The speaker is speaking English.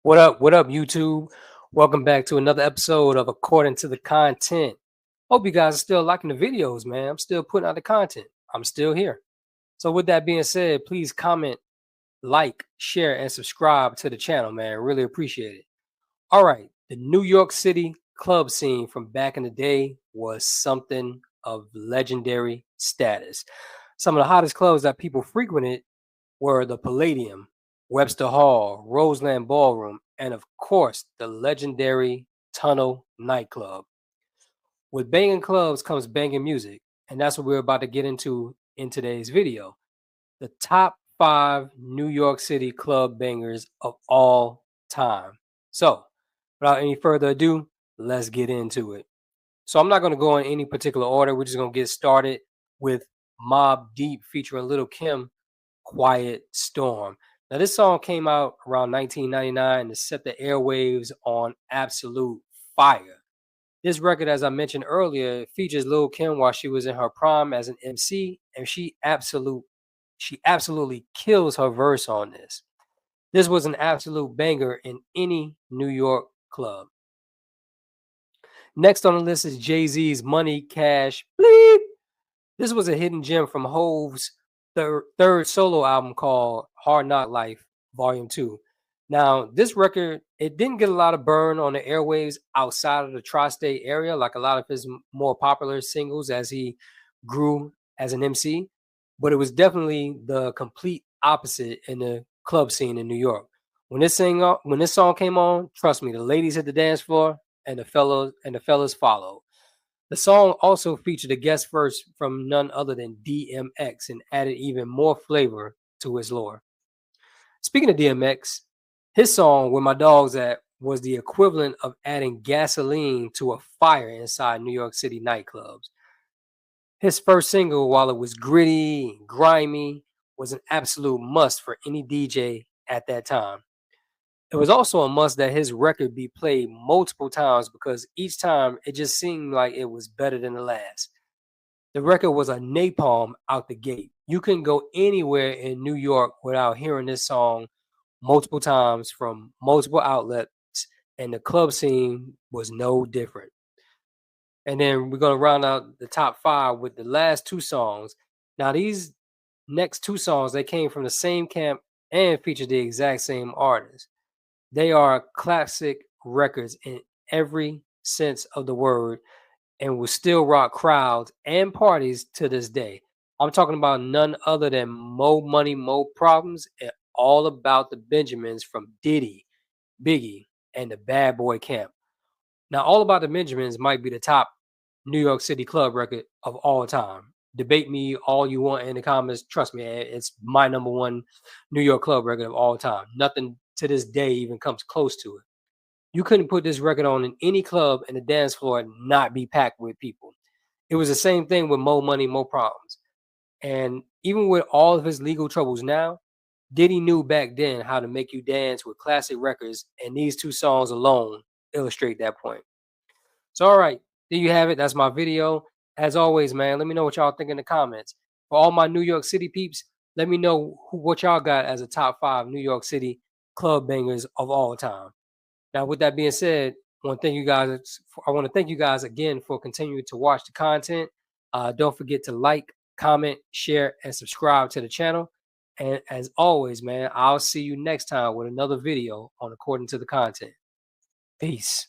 What up, YouTube? Welcome back to another episode of According to the Content. Hope you guys are still liking the videos, man. I'm still putting out the content. I'm still here. So with that being said, please comment, like, share, and subscribe to the channel, man. Really appreciate it. All right. The New York City club scene from back in the day was something of legendary status. Some of the hottest clubs that people frequented were the Palladium, Webster Hall, Roseland Ballroom, and of course, the legendary Tunnel nightclub. With banging clubs comes banging music, and that's what we're about to get into in today's video. The top 5 New York City club bangers of all time. So, without any further ado, let's get into it. So I'm not going to go in any particular order. We're just going to get started with Mobb Deep featuring Lil' Kim, Quiet Storm. Now, this song came out around 1999 to set the airwaves on absolute fire. This record, as I mentioned earlier, features Lil' Kim while she was in her prime as an MC, and she absolutely kills her verse on this. This was an absolute banger in any New York club. Next on the list is Jay-Z's Money Cash Bleep. This was a hidden gem from Hov's third solo album called Hard Knock Life Volume 2. Now, this record, it didn't get a lot of burn on the airwaves outside of the tri-state area, like a lot of his more popular singles as he grew as an MC, but it was definitely the complete opposite in the club scene in New York. When this song came on, trust me, the ladies hit the dance floor and the fellas followed. The song also featured a guest verse from none other than DMX and added even more flavor to his lore. Speaking of DMX, his song Where My Dog's At was the equivalent of adding gasoline to a fire inside New York City nightclubs. His first single, while it was gritty and grimy, was an absolute must for any DJ at that time. It was also a must that his record be played multiple times because each time it just seemed like it was better than the last. The record was a napalm out the gate. You couldn't go anywhere in New York without hearing this song multiple times from multiple outlets, and the club scene was no different. And then we're going to round out the top 5 with the last 2 songs. Now, these next 2 songs, they came from the same camp and featured the exact same artist. They are classic records in every sense of the word and will still rock crowds and parties to this day. I'm talking about none other than Mo Money, Mo Problems, and All About the Benjamins from Diddy, Biggie, and the Bad Boy Camp. Now, All About the Benjamins might be the top New York City club record of all time. Debate me all you want in the comments. Trust me, it's my number 1 New York club record of all time. Nothing to this day even comes close to it. You couldn't put this record on in any club and the dance floor and not be packed with people. It was the same thing with Mo Money, Mo Problems. And even with all of his legal troubles now, Diddy knew back then how to make you dance with classic records, and these 2 songs alone illustrate that point. So, all right, there you have it. That's my video. As always, man, let me know what y'all think in the comments. For all my New York City peeps, let me know what y'all got as a top 5 New York City club bangers of all time. Now, with that being said, I want to thank you guys again for continuing to watch the content. Don't forget to like, comment, share, and subscribe to the channel. And as always, man, I'll see you next time with another video on According to the Content. Peace.